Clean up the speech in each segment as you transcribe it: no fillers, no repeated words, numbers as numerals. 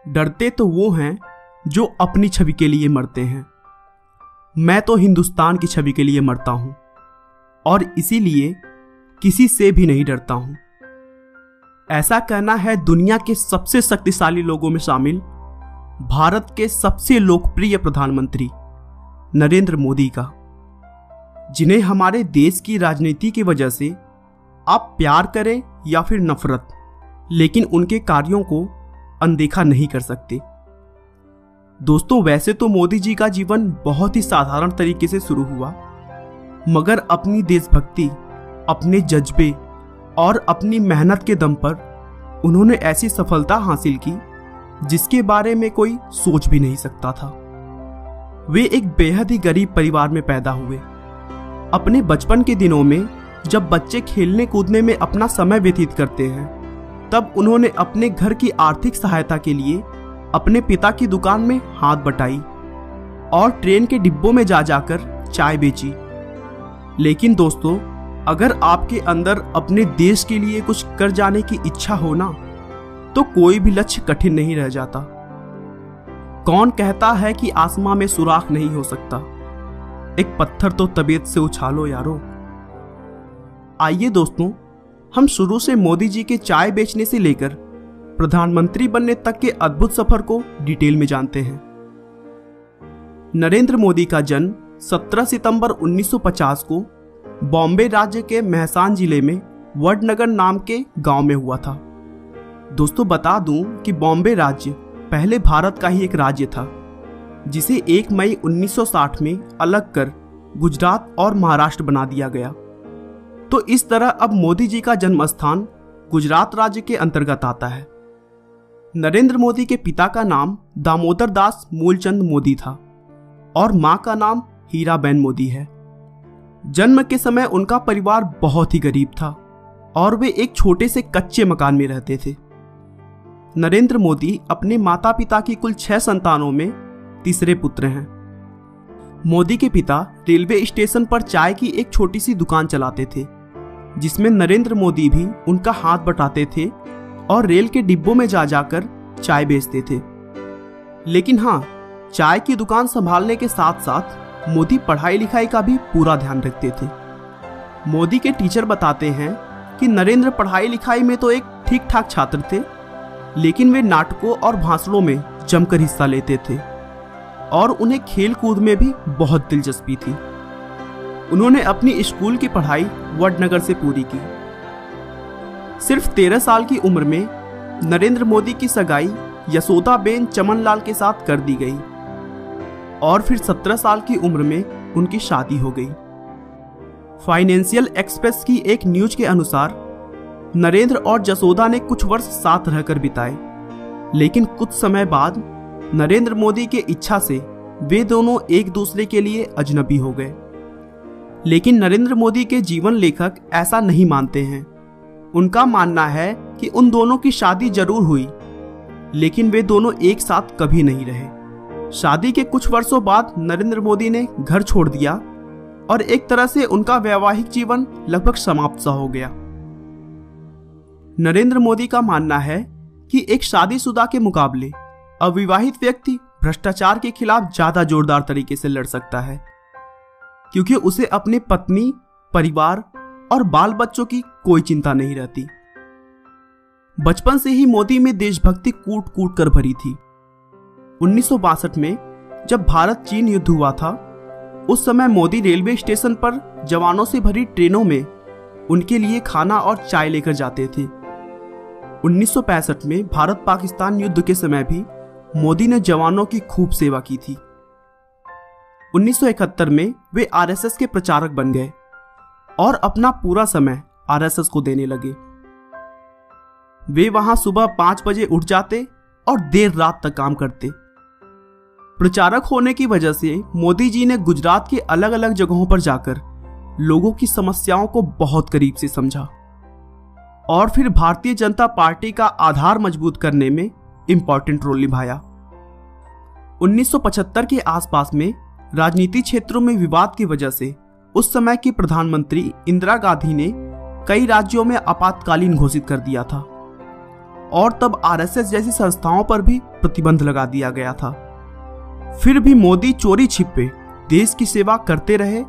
डरते तो वो हैं जो अपनी छवि के लिए मरते हैं। मैं तो हिंदुस्तान की छवि के लिए मरता हूं और इसीलिए किसी से भी नहीं डरता हूं। ऐसा कहना है दुनिया के सबसे शक्तिशाली लोगों में शामिल भारत के सबसे लोकप्रिय प्रधानमंत्री नरेंद्र मोदी का, जिन्हें हमारे देश की राजनीति की वजह से आप प्यार करें या फिर नफरत, लेकिन उनके कार्यों को अनदेखा नहीं कर सकते। दोस्तों, वैसे तो मोदी जी का जीवन बहुत ही साधारण तरीके से शुरू हुआ, मगर अपनी देशभक्ति, अपने जज्बे और अपनी मेहनत के दम पर उन्होंने ऐसी सफलता हासिल की जिसके बारे में कोई सोच भी नहीं सकता था। वे एक बेहद ही गरीब परिवार में पैदा हुए। अपने बचपन के दिनों में जब बच्चे खेलने कूदने में अपना समय व्यतीत करते हैं, तब उन्होंने अपने घर की आर्थिक सहायता के लिए अपने पिता की दुकान में हाथ बटाई और ट्रेन के डिब्बों में जा जाकर चाय बेची। लेकिन दोस्तों, अगर आपके अंदर अपने देश के लिए कुछ कर जाने की इच्छा हो ना, तो कोई भी लक्ष्य कठिन नहीं रह जाता। कौन कहता है कि आसमां में सुराख नहीं हो सकता? एक पत्थर तो तबीयत से उछालो यारो। आइए दोस्तों, हम शुरू से मोदी जी के चाय बेचने से लेकर प्रधानमंत्री बनने तक के अद्भुत सफर को डिटेल में जानते हैं। नरेंद्र मोदी का जन्म 17 सितंबर 1950 को बॉम्बे राज्य के मेहसान जिले में वडनगर नाम के गांव में हुआ था। दोस्तों, बता दूं कि बॉम्बे राज्य पहले भारत का ही एक राज्य था, जिसे 1 मई 1960 में अलग कर गुजरात और महाराष्ट्र बना दिया गया। तो इस तरह अब मोदी जी का जन्म स्थान गुजरात राज्य के अंतर्गत आता है। नरेंद्र मोदी के पिता का नाम दामोदर दास मूलचंद मोदी था और मां का नाम हीराबेन मोदी है। जन्म के समय उनका परिवार बहुत ही गरीब था और वे एक छोटे से कच्चे मकान में रहते थे। नरेंद्र मोदी अपने माता पिता की कुल 6 संतानों में तीसरे पुत्र हैं। मोदी के पिता रेलवे स्टेशन पर चाय की एक छोटी सी दुकान चलाते थे, जिसमें नरेंद्र मोदी भी उनका हाथ बटाते थे और रेल के डिब्बों में जा जाकर चाय बेचते थे। लेकिन हाँ, चाय की दुकान संभालने के साथ साथ मोदी पढ़ाई लिखाई का भी पूरा ध्यान रखते थे। मोदी के टीचर बताते हैं कि नरेंद्र पढ़ाई लिखाई में तो एक ठीक ठाक छात्र थे, लेकिन वे नाटकों और भाषणों में जमकर हिस्सा लेते थे और उन्हें खेल कूद में भी बहुत दिलचस्पी थी। उन्होंने अपनी स्कूल की पढ़ाई वडनगर से पूरी की। सिर्फ 13 साल की उम्र में नरेंद्र मोदी की सगाई यशोदाबेन चमनलाल के साथ कर दी गई और फिर 17 साल की उम्र में उनकी शादी हो गई। फाइनेंशियल एक्सप्रेस की एक न्यूज के अनुसार नरेंद्र और जसोदा ने कुछ वर्ष साथ रहकर बिताए, लेकिन कुछ समय बाद नरेंद्र मोदी के इच्छा से वे दोनों एक दूसरे के लिए अजनबी हो गए। लेकिन नरेंद्र मोदी के जीवन लेखक ऐसा नहीं मानते हैं। उनका मानना है कि उन दोनों की शादी जरूर हुई, लेकिन वे दोनों एक साथ कभी नहीं रहे। शादी के कुछ वर्षों बाद नरेंद्र मोदी ने घर छोड़ दिया और एक तरह से उनका वैवाहिक जीवन लगभग समाप्त सा हो गया। नरेंद्र मोदी का मानना है कि एक शादीशुदा के मुकाबले अविवाहित व्यक्ति भ्रष्टाचार के खिलाफ ज्यादा जोरदार तरीके से लड़ सकता है, क्योंकि उसे अपनी पत्नी, परिवार और बाल बच्चों की कोई चिंता नहीं रहती। बचपन से ही मोदी में देशभक्ति कूट कूट कर भरी थी। 1962 में जब भारत चीन युद्ध हुआ था, उस समय मोदी रेलवे स्टेशन पर जवानों से भरी ट्रेनों में उनके लिए खाना और चाय लेकर जाते थे। 1965 में भारत पाकिस्तान युद्ध के समय भी मोदी ने जवानों की खूब सेवा की थी। 1971 में वे आरएसएस के प्रचारक बन गए और अपना पूरा समय आरएसएस को देने लगे। वे वहां सुबह 5 बजे उठ जाते और देर रात तक काम करते। प्रचारक होने की वजह से मोदी जी ने गुजरात के अलग अलग जगहों पर जाकर लोगों की समस्याओं को बहुत करीब से समझा और फिर भारतीय जनता पार्टी का आधार मजबूत करने में इंपॉर्टेंट रोल निभाया। 1975 के आसपास में राजनीति क्षेत्रों में विवाद की वजह से उस समय की प्रधानमंत्री इंदिरा गांधी ने कई राज्यों में आपातकालीन घोषित कर दिया था और तब आरएसएस जैसी संस्थाओं पर भी प्रतिबंध लगा दिया गया था। फिर भी मोदी चोरी छिपे देश की सेवा करते रहे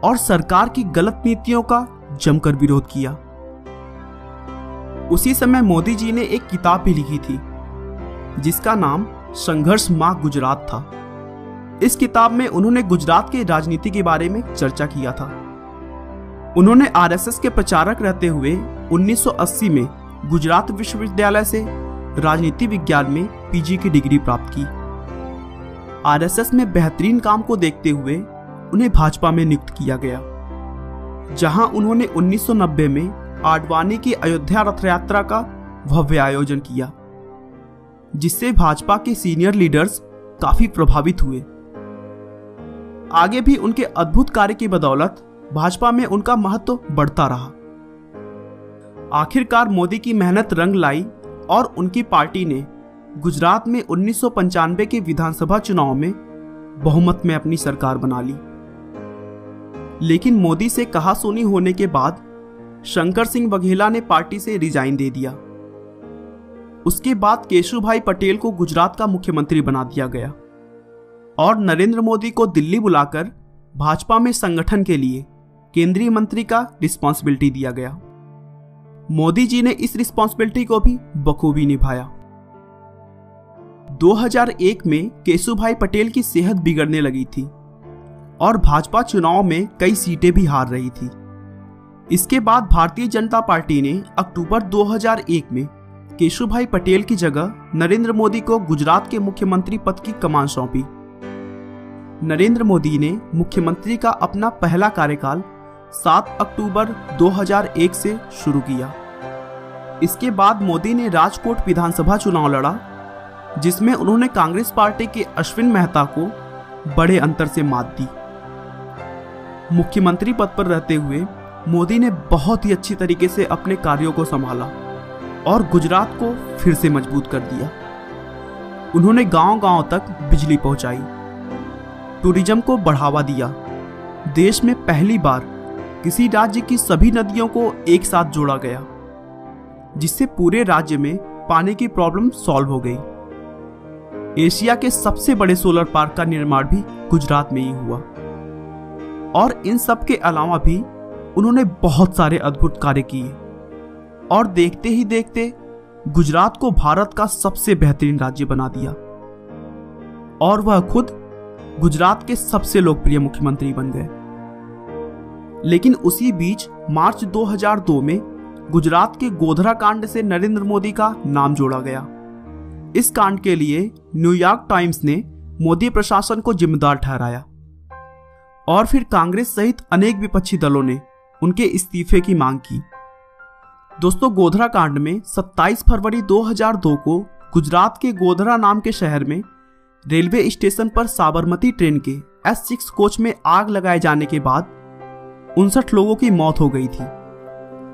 और सरकार की गलत नीतियों का जमकर विरोध किया। उसी समय मोदी जी ने एक किताब भी लिखी थी जिसका नाम संघर्ष माँ गुजरात था। इस किताब में उन्होंने गुजरात की राजनीति के बारे में चर्चा किया था। उन्होंने आरएसएस के प्रचारक रहते हुए 1980 में गुजरात विश्वविद्यालय से राजनीति विज्ञान में पीजी की डिग्री प्राप्त की। आरएसएस में बेहतरीन काम को देखते हुए उन्हें भाजपा में नियुक्त किया गया, जहां उन्होंने 1990 में आडवाणी की अयोध्या रथ यात्रा का भव्य आयोजन किया, जिससे भाजपा के सीनियर लीडर्स काफी प्रभावित हुए। आगे भी उनके अद्भुत कार्य की बदौलत भाजपा में उनका महत्व बढ़ता रहा। आखिरकार मोदी की मेहनत रंग लाई और उनकी पार्टी ने गुजरात में 1995 के विधानसभा चुनाव में बहुमत में अपनी सरकार बना ली। लेकिन मोदी से कहासुनी होने के बाद शंकर सिंह बघेला ने पार्टी से रिजाइन दे दिया। उसके बाद केशुभाई पटेल को गुजरात का मुख्यमंत्री बना दिया गया और नरेंद्र मोदी को दिल्ली बुलाकर भाजपा में संगठन के लिए केंद्रीय मंत्री का रिस्पॉन्सिबिलिटी दिया गया। मोदी जी ने इस रिस्पॉन्सिबिलिटी को भी बखूबी निभाया। 2001 में केशुभाई पटेल की सेहत बिगड़ने लगी थी और भाजपा चुनाव में कई सीटें भी हार रही थी। इसके बाद भारतीय जनता पार्टी ने अक्टूबर 2001 में केशुभाई पटेल की जगह नरेंद्र मोदी को गुजरात के मुख्यमंत्री पद की कमान सौंपी। नरेंद्र मोदी ने मुख्यमंत्री का अपना पहला कार्यकाल 7 अक्टूबर 2001 से शुरू किया। इसके बाद मोदी ने राजकोट विधानसभा चुनाव लड़ा, जिसमें उन्होंने कांग्रेस पार्टी के अश्विन मेहता को बड़े अंतर से मात दी। मुख्यमंत्री पद पर रहते हुए मोदी ने बहुत ही अच्छी तरीके से अपने कार्यों को संभाला और गुजरात को फिर से मजबूत कर दिया। उन्होंने गांव-गांव तक बिजली पहुंचाई, टूरिज्म को बढ़ावा दिया, देश में पहली बार किसी राज्य की सभी नदियों को एक साथ जोड़ा गया, जिससे पूरे राज्य में पानी की प्रॉब्लम सॉल्व हो गई। एशिया के सबसे बड़े सोलर पार्क का निर्माण भी गुजरात में ही हुआ और इन सब के अलावा भी उन्होंने बहुत सारे अद्भुत कार्य किए और देखते ही देखते गुजरात को भारत का सबसे बेहतरीन राज्य बना दिया और वह खुद गुजरात के सबसे लोकप्रिय मुख्यमंत्री बन गए। लेकिन उसी बीच मार्च 2002 में गुजरात के गोधरा कांड से नरेंद्र मोदी का नाम जोड़ा गया। इस कांड के लिए न्यूयॉर्क टाइम्स ने मोदी प्रशासन को जिम्मेदार ठहराया और फिर कांग्रेस सहित अनेक विपक्षी दलों ने उनके इस्तीफे की मांग की। दोस्तों, गोधरा कांड में 27 फरवरी 2002 को गुजरात के गोधरा नाम के शहर में रेलवे स्टेशन पर साबरमती ट्रेन के S6 कोच में आग लगाए जाने के बाद 59 लोगों की मौत हो गई थी,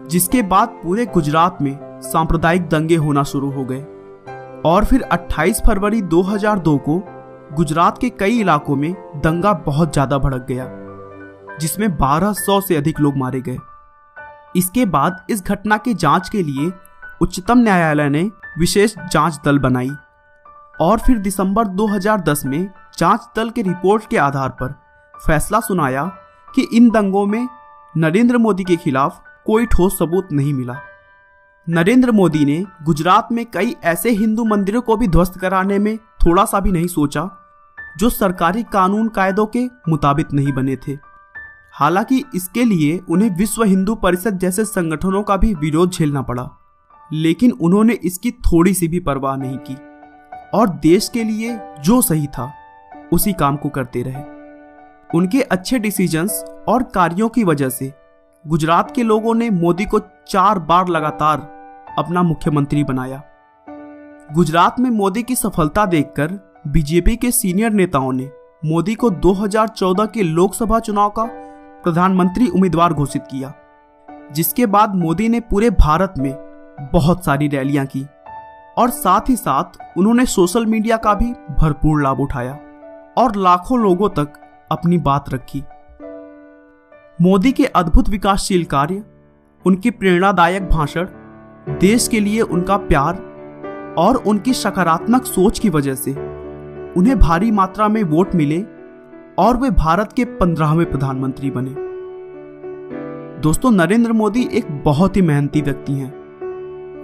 जिसके बाद पूरे गुजरात में सांप्रदायिक दंगे होना शुरू हो गए और फिर 28 फरवरी 2002 को गुजरात के कई इलाकों में दंगा बहुत ज्यादा भड़क गया, जिसमें 1200 से अधिक लोग मारे गए। इसके बाद इस घटना की जांच के लिए उच्चतम न्यायालय ने विशेष जांच दल बनाई और फिर दिसंबर 2010 में जांच दल के रिपोर्ट के आधार पर फैसला सुनाया कि इन दंगों में नरेंद्र मोदी के खिलाफ कोई ठोस सबूत नहीं मिला। नरेंद्र मोदी ने गुजरात में कई ऐसे हिंदू मंदिरों को भी ध्वस्त कराने में थोड़ा सा भी नहीं सोचा जो सरकारी कानून कायदों के मुताबिक नहीं बने थे। हालांकि इसके लिए उन्हें विश्व हिंदू परिषद जैसे संगठनों का भी विरोध झेलना पड़ा, लेकिन उन्होंने इसकी थोड़ी सी भी परवाह नहीं की और देश के लिए जो सही था उसी काम को करते रहे। उनके अच्छे डिसीजंस और कार्यों की वजह से गुजरात के लोगों ने मोदी को 4 बार लगातार अपना मुख्यमंत्री बनाया। गुजरात में मोदी की सफलता देखकर बीजेपी के सीनियर नेताओं ने मोदी को 2014 के लोकसभा चुनाव का प्रधानमंत्री उम्मीदवार घोषित किया, जिसके बाद मोदी ने पूरे भारत में बहुत सारी रैलियां की और साथ ही साथ उन्होंने सोशल मीडिया का भी भरपूर लाभ उठाया और लाखों लोगों तक अपनी बात रखी। मोदी के अद्भुत विकासशील कार्य, उनके प्रेरणादायक भाषण, देश के लिए उनका प्यार और उनकी सकारात्मक सोच की वजह से उन्हें भारी मात्रा में वोट मिले और वे भारत के 15वें प्रधानमंत्री बने। दोस्तों, नरेंद्र मोदी एक बहुत ही मेहनती व्यक्ति हैं।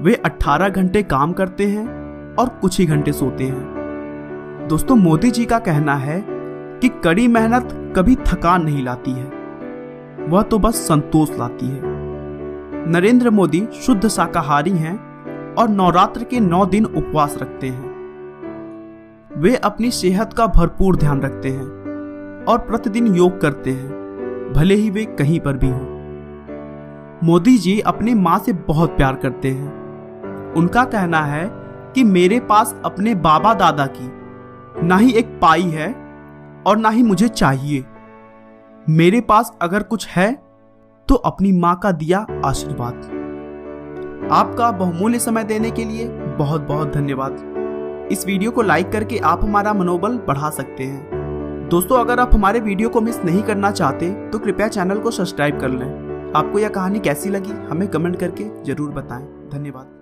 वे 18 घंटे काम करते हैं और कुछ ही घंटे सोते हैं। दोस्तों, मोदी जी का कहना है कि कड़ी मेहनत कभी थकान नहीं लाती है, वह तो बस संतोष लाती है। नरेंद्र मोदी शुद्ध शाकाहारी हैं और नवरात्र के 9 दिन उपवास रखते हैं। वे अपनी सेहत का भरपूर ध्यान रखते हैं और प्रतिदिन योग करते हैं, भले ही वे कहीं पर भी हों। मोदी जी अपनी माँ से बहुत प्यार करते हैं। उनका कहना है कि मेरे पास अपने बाबा दादा की ना ही एक पाई है और ना ही मुझे चाहिए। मेरे पास अगर कुछ है तो अपनी माँ का दिया आशीर्वाद। आपका बहुमूल्य समय देने के लिए बहुत बहुत धन्यवाद। इस वीडियो को लाइक करके आप हमारा मनोबल बढ़ा सकते हैं। दोस्तों, अगर आप हमारे वीडियो को मिस नहीं करना चाहते तो कृपया चैनल को सब्सक्राइब कर लें। आपको यह कहानी कैसी लगी हमें कमेंट करके जरूर बताएं। धन्यवाद।